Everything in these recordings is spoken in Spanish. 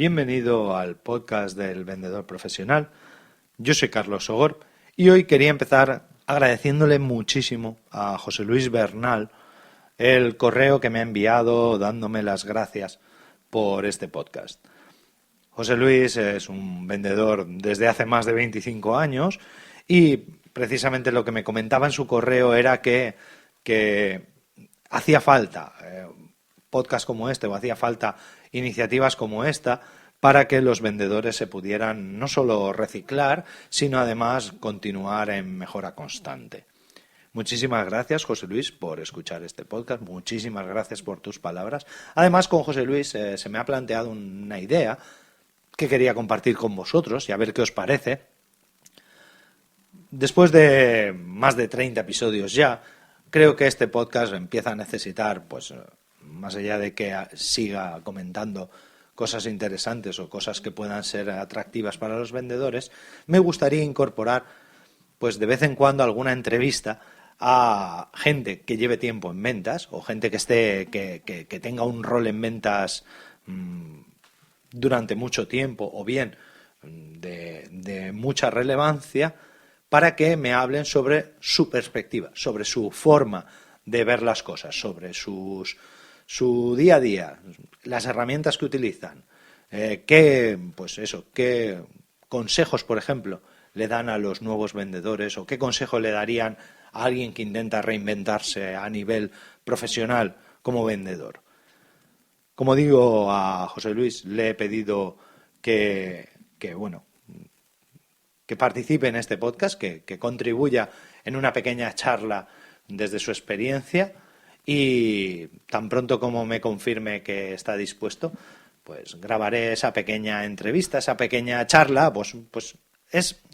Bienvenido al podcast del vendedor profesional. Yo soy Carlos Sogor y hoy quería empezar agradeciéndole muchísimo a José Luis Bernal el correo que me ha enviado dándome las gracias por este podcast. José Luis es un vendedor desde hace más de 25 años y precisamente lo que me comentaba en su correo era que hacía falta podcast como este o hacía falta iniciativas como esta para que los vendedores se pudieran no solo reciclar, sino además continuar en mejora constante. Muchísimas gracias, José Luis, por escuchar este podcast. Muchísimas gracias por tus palabras. Además, con José Luis se me ha planteado una idea que quería compartir con vosotros y a ver qué os parece. Después de más de 30 episodios ya, creo que este podcast empieza a necesitar, pues, más allá de que siga comentando cosas interesantes o cosas que puedan ser atractivas para los vendedores, me gustaría incorporar, pues, de vez en cuando alguna entrevista a gente que lleve tiempo en ventas o gente que tenga un rol en ventas durante mucho tiempo o bien de mucha relevancia, para que me hablen sobre su perspectiva, sobre su forma de ver las cosas, sobre su día a día, las herramientas que utilizan, qué consejos, por ejemplo, le dan a los nuevos vendedores o qué consejo le darían a alguien que intenta reinventarse a nivel profesional como vendedor. Como digo a José Luis, le he pedido que participe en este podcast, que contribuya en una pequeña charla desde su experiencia y tan pronto como me confirme que está dispuesto, pues grabaré esa pequeña entrevista, esa pequeña charla,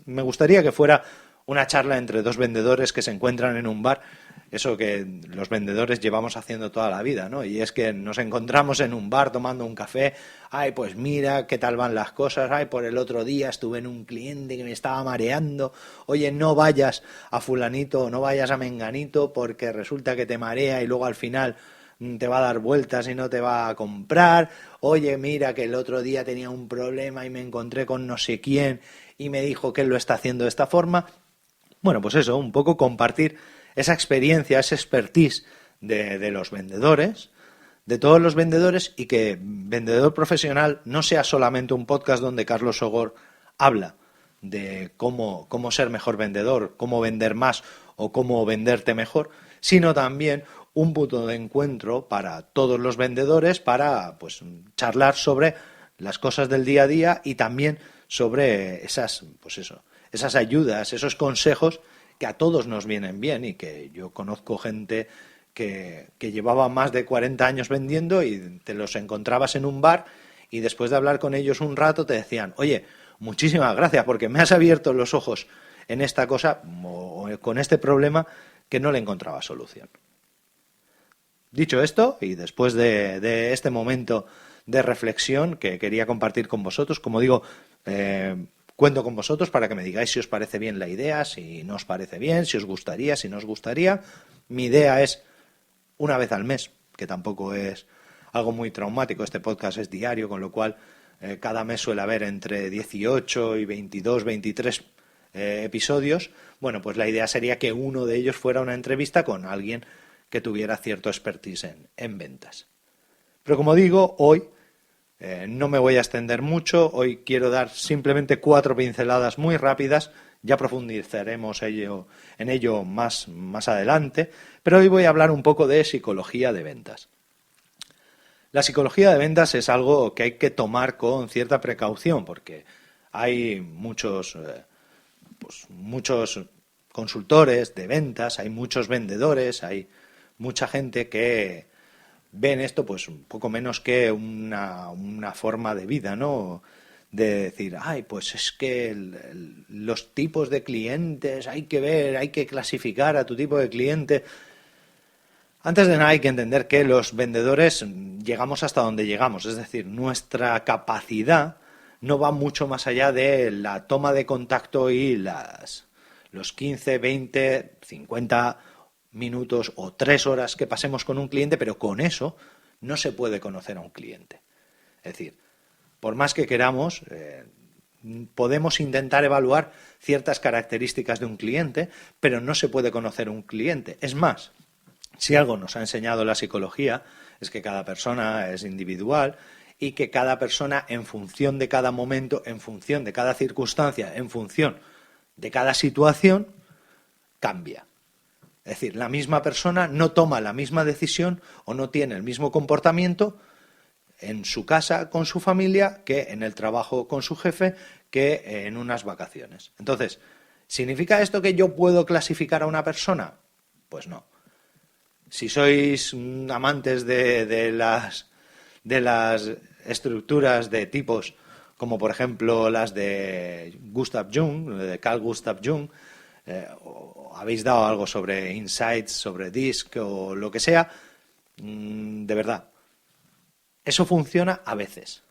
me gustaría que fuera una charla entre dos vendedores que se encuentran en un bar, eso que los vendedores llevamos haciendo toda la vida, ¿no? Y es que nos encontramos en un bar tomando un café, ay, pues mira, qué tal van las cosas, ay, por el otro día estuve en un cliente que me estaba mareando, oye, no vayas a fulanito o no vayas a menganito porque resulta que te marea y luego al final te va a dar vueltas y no te va a comprar, oye, mira que el otro día tenía un problema y me encontré con no sé quién y me dijo que él lo está haciendo de esta forma. Bueno, pues eso, un poco compartir esa experiencia, ese expertise de los vendedores, de todos los vendedores, y que Vendedor Profesional no sea solamente un podcast donde Carlos Sogor habla de cómo ser mejor vendedor, cómo vender más o cómo venderte mejor, sino también un punto de encuentro para todos los vendedores para, pues, charlar sobre las cosas del día a día y también sobre esas ayudas, esos consejos que a todos nos vienen bien y que yo conozco gente que llevaba más de 40 años vendiendo y te los encontrabas en un bar y después de hablar con ellos un rato te decían, oye, muchísimas gracias porque me has abierto los ojos en esta cosa o con este problema que no le encontraba solución. Dicho esto, y después de este momento de reflexión que quería compartir con vosotros, como digo, cuento con vosotros para que me digáis si os parece bien la idea, si no os parece bien, si os gustaría, si no os gustaría. Mi idea es una vez al mes, que tampoco es algo muy traumático. Este podcast es diario, con lo cual cada mes suele haber entre 18 y 22, 23 episodios. Bueno, pues la idea sería que uno de ellos fuera una entrevista con alguien que tuviera cierto expertise en ventas. Pero como digo, hoy no me voy a extender mucho, hoy quiero dar simplemente 4 pinceladas muy rápidas, ya profundizaremos en ello más adelante, pero hoy voy a hablar un poco de psicología de ventas. La psicología de ventas es algo que hay que tomar con cierta precaución porque hay muchos consultores de ventas, hay muchos vendedores, hay mucha gente que ven esto pues un poco menos que una forma de vida, ¿no? De decir, ay, pues es que los tipos de clientes hay que ver, hay que clasificar a tu tipo de cliente. Antes de nada hay que entender que los vendedores llegamos hasta donde llegamos, es decir, nuestra capacidad no va mucho más allá de la toma de contacto y los 15, 20, 50 minutos o 3 horas que pasemos con un cliente, pero con eso no se puede conocer a un cliente. Es decir, por más que queramos, podemos intentar evaluar ciertas características de un cliente, pero no se puede conocer un cliente. Es más, si algo nos ha enseñado la psicología, es que cada persona es individual y que cada persona, en función de cada momento, en función de cada circunstancia, en función de cada situación, cambia. Es decir, la misma persona no toma la misma decisión o no tiene el mismo comportamiento en su casa con su familia que en el trabajo con su jefe, que en unas vacaciones. Entonces, ¿significa esto que yo puedo clasificar a una persona? Pues no. Si sois amantes de las estructuras de tipos, como por ejemplo las de Gustav Jung, de Carl Gustav Jung, o habéis dado algo sobre Insights, sobre DISC o lo que sea, de verdad, eso funciona a veces.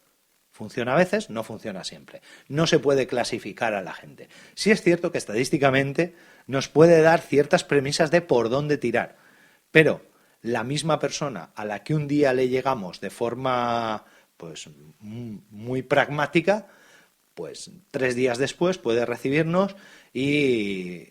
Funciona a veces, no funciona siempre. No se puede clasificar a la gente. Sí es cierto que estadísticamente nos puede dar ciertas premisas de por dónde tirar, pero la misma persona a la que un día le llegamos de forma pues muy pragmática, pues 3 días después puede recibirnos y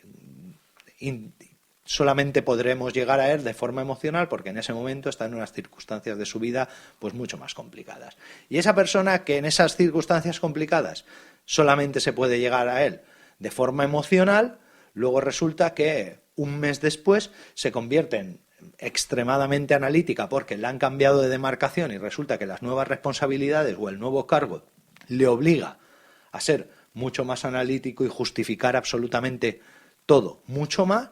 solamente podremos llegar a él de forma emocional porque en ese momento está en unas circunstancias de su vida pues mucho más complicadas. Y esa persona que en esas circunstancias complicadas solamente se puede llegar a él de forma emocional, luego resulta que un mes después se convierte en extremadamente analítica porque le han cambiado de demarcación y resulta que las nuevas responsabilidades o el nuevo cargo le obliga a ser mucho más analítico y justificar absolutamente todo mucho más.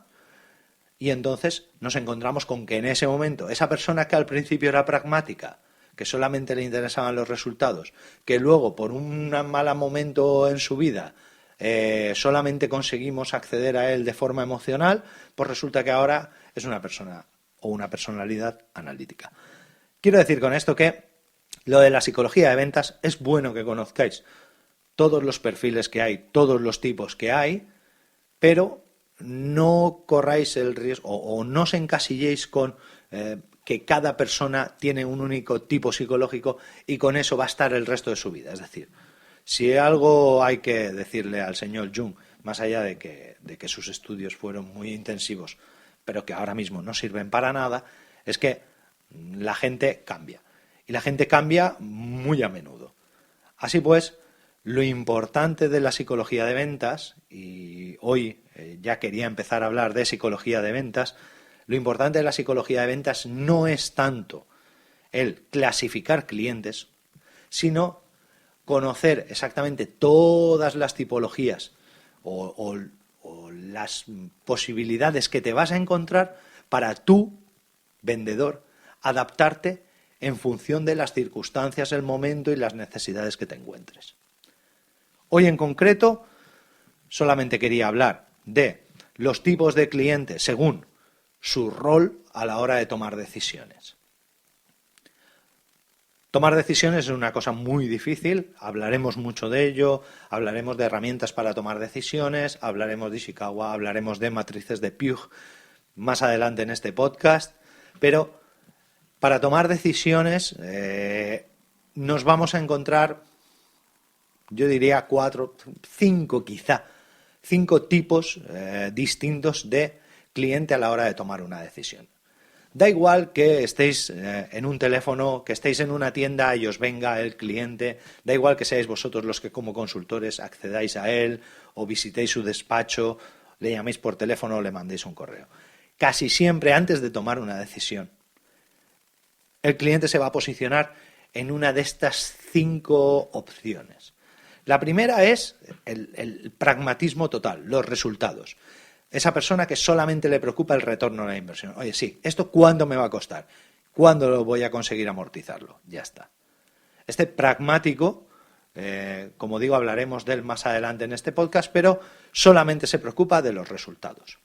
Y entonces nos encontramos con que en ese momento esa persona que al principio era pragmática, que solamente le interesaban los resultados, que luego por un mal momento en su vida solamente conseguimos acceder a él de forma emocional, pues resulta que ahora es una persona o una personalidad analítica. Quiero decir con esto que lo de la psicología de ventas es bueno que conozcáis todos los perfiles que hay, todos los tipos que hay, pero no corráis el riesgo o no os encasilléis con que cada persona tiene un único tipo psicológico y con eso va a estar el resto de su vida. Es decir, si algo hay que decirle al señor Jung, más allá de que sus estudios fueron muy intensivos, pero que ahora mismo no sirven para nada, es que la gente cambia. Y la gente cambia muy a menudo. Así pues, lo importante de la psicología de ventas, y hoy ya quería empezar a hablar de psicología de ventas, lo importante de la psicología de ventas no es tanto el clasificar clientes, sino conocer exactamente todas las tipologías o las posibilidades que te vas a encontrar para tú, vendedor, adaptarte en función de las circunstancias, el momento y las necesidades que te encuentres. Hoy en concreto solamente quería hablar de los tipos de clientes según su rol a la hora de tomar decisiones. Tomar decisiones es una cosa muy difícil, hablaremos mucho de ello, hablaremos de herramientas para tomar decisiones, hablaremos de Ishikawa, hablaremos de matrices de Puig más adelante en este podcast, pero para tomar decisiones nos vamos a encontrar, yo diría 4, 5 quizá, 5 tipos distintos de cliente a la hora de tomar una decisión. Da igual que estéis en un teléfono, que estéis en una tienda y os venga el cliente, da igual que seáis vosotros los que como consultores accedáis a él o visitéis su despacho, le llaméis por teléfono o le mandéis un correo. Casi siempre antes de tomar una decisión, el cliente se va a posicionar en una de estas 5 opciones. La primera es el pragmatismo total, los resultados. Esa persona que solamente le preocupa el retorno a la inversión. Oye, sí, ¿esto cuándo me va a costar? ¿Cuándo lo voy a conseguir amortizarlo? Ya está. Este pragmático, como digo, hablaremos de él más adelante en este podcast, pero solamente se preocupa de los resultados.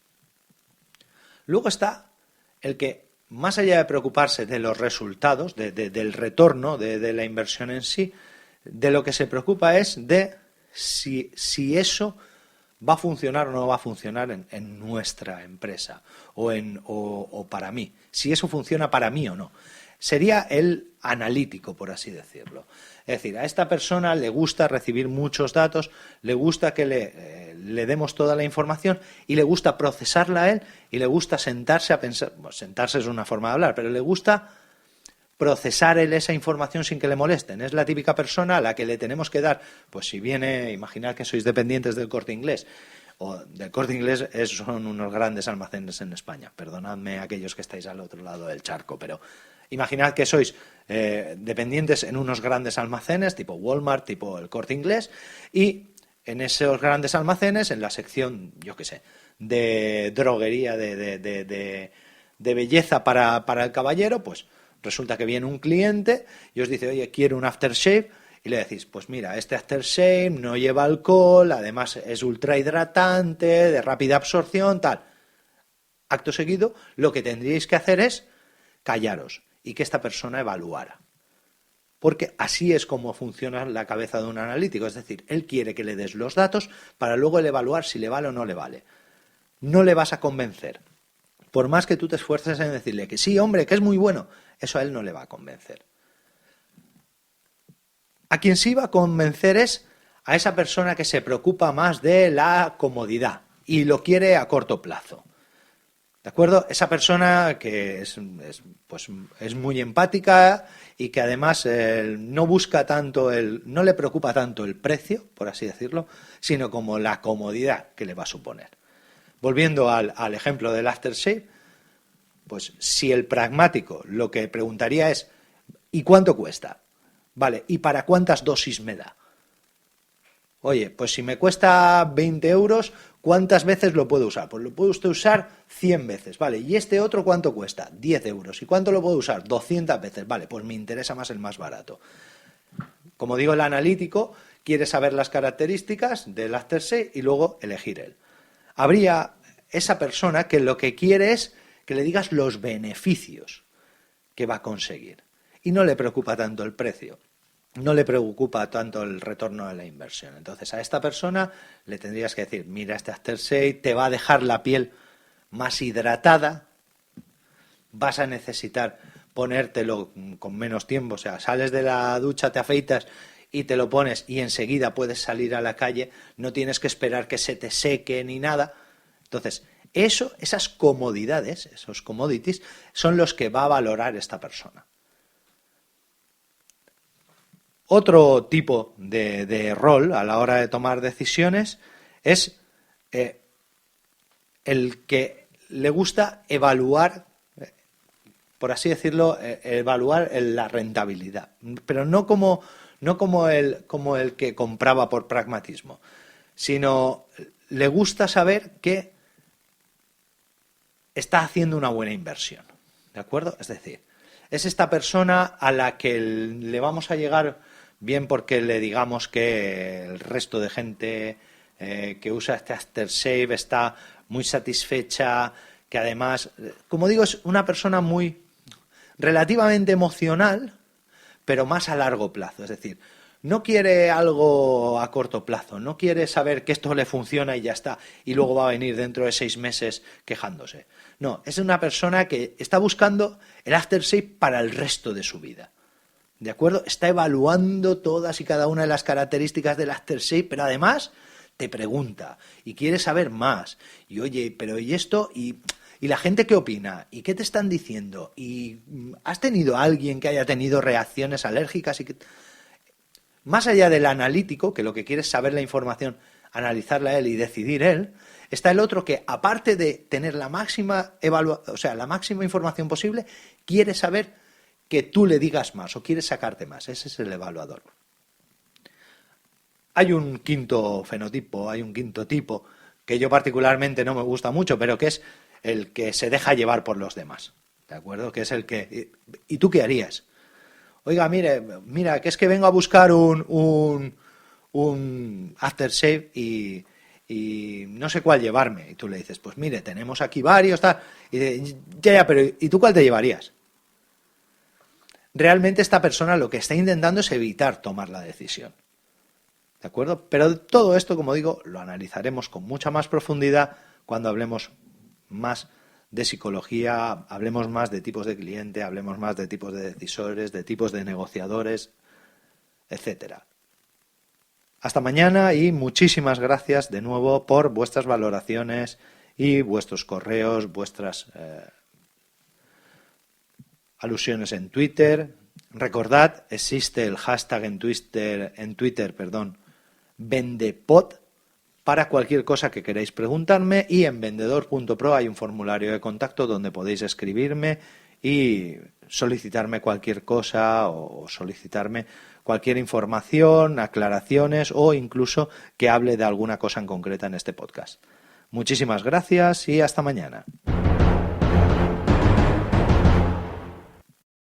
Luego está el que, más allá de preocuparse de los resultados, del retorno de la inversión en sí, de lo que se preocupa es de si eso va a funcionar o no va a funcionar en nuestra empresa o para mí, si eso funciona para mí o no. sería el analítico, por así decirlo. Es decir, a esta persona le gusta recibir muchos datos, le gusta que le demos toda la información y le gusta procesarla a él y le gusta sentarse a pensar. Bueno, sentarse es una forma de hablar, pero le gusta procesar él esa información sin que le molesten. Es la típica persona a la que le tenemos que dar, pues si viene, imaginad que sois dependientes del Corte Inglés, o del Corte Inglés son unos grandes almacenes en España, perdonadme aquellos que estáis al otro lado del charco, pero imaginad que sois dependientes en unos grandes almacenes, tipo Walmart, tipo el Corte Inglés, y en esos grandes almacenes, en la sección, yo qué sé, de droguería, de belleza para el caballero, pues resulta que viene un cliente y os dice, oye, quiero un aftershave, y le decís, pues mira, este aftershave no lleva alcohol, además es ultra hidratante, de rápida absorción, tal. Acto seguido, lo que tendríais que hacer es callaros y que esta persona evaluara. Porque así es como funciona la cabeza de un analítico, es decir, él quiere que le des los datos para luego él evaluar si le vale o no le vale. No le vas a convencer. Por más que tú te esfuerces en decirle que sí, hombre, que es muy bueno, eso a él no le va a convencer. A quien sí va a convencer es a esa persona que se preocupa más de la comodidad y lo quiere a corto plazo. ¿De acuerdo? Esa persona que es muy empática y que además no busca tanto no le preocupa tanto el precio, por así decirlo, sino como la comodidad que le va a suponer. Volviendo al ejemplo del aftershave, pues si el pragmático lo que preguntaría es ¿y cuánto cuesta? Vale, ¿y para cuántas dosis me da? Oye, pues si me cuesta 20 euros, ¿cuántas veces lo puedo usar? Pues lo puedo usar 100 veces, ¿vale? ¿Y este otro cuánto cuesta? 10 euros. ¿Y cuánto lo puedo usar? 200 veces, vale, pues me interesa más el más barato. Como digo, el analítico quiere saber las características del aftershave y luego elegir él. Habría esa persona que lo que quiere es que le digas los beneficios que va a conseguir y no le preocupa tanto el precio. No le preocupa tanto el retorno de la inversión. Entonces a esta persona le tendrías que decir, mira, este aftershave te va a dejar la piel más hidratada, vas a necesitar ponértelo con menos tiempo, o sea, sales de la ducha, te afeitas y te lo pones y enseguida puedes salir a la calle, no tienes que esperar que se te seque ni nada. Entonces, esas comodidades, esos commodities, son los que va a valorar esta persona. Otro tipo de rol a la hora de tomar decisiones es el que le gusta evaluar, por así decirlo, evaluar la rentabilidad, pero no como el que compraba por pragmatismo, sino le gusta saber que está haciendo una buena inversión, ¿de acuerdo? Es decir, es esta persona a la que le vamos a llegar bien porque le digamos que el resto de gente que usa este aftershave está muy satisfecha, que además, como digo, es una persona muy relativamente emocional, pero más a largo plazo. Es decir, no quiere algo a corto plazo, no quiere saber que esto le funciona y ya está, y luego va a venir dentro de 6 meses quejándose. No, es una persona que está buscando el aftershave para el resto de su vida. ¿De acuerdo? Está evaluando todas y cada una de las características del aftershave, pero además te pregunta y quiere saber más. Y oye, pero ¿y esto? ¿Y la gente qué opina? ¿Y qué te están diciendo? ¿Y has tenido a alguien que haya tenido reacciones alérgicas? Más allá del analítico, que lo que quiere es saber la información, analizarla él y decidir él, está el otro que, aparte de tener la máxima la máxima información posible, quiere saber que tú le digas más o quiere sacarte más. Ese es el evaluador. Hay un quinto fenotipo, hay un quinto tipo que yo particularmente no me gusta mucho, pero que es el que se deja llevar por los demás, ¿de acuerdo? Que es el que... ¿Y tú qué harías? Oiga, mira, que es que vengo a buscar un aftershave y no sé cuál llevarme. Y tú le dices, pues mire, tenemos aquí varios, tal. Y dice, ya, pero ¿y tú cuál te llevarías? Realmente esta persona lo que está intentando es evitar tomar la decisión. ¿De acuerdo? Pero todo esto, como digo, lo analizaremos con mucha más profundidad cuando hablemos más de psicología, hablemos más de tipos de cliente, hablemos más de tipos de decisores, de tipos de negociadores, etcétera. Hasta mañana y muchísimas gracias de nuevo por vuestras valoraciones y vuestros correos, vuestras alusiones en Twitter. Recordad, existe el hashtag en Twitter, vendepod, para cualquier cosa que queráis preguntarme, y en vendedor.pro hay un formulario de contacto donde podéis escribirme y solicitarme cualquier cosa o solicitarme cualquier información, aclaraciones o incluso que hable de alguna cosa en concreta en este podcast. Muchísimas gracias y hasta mañana.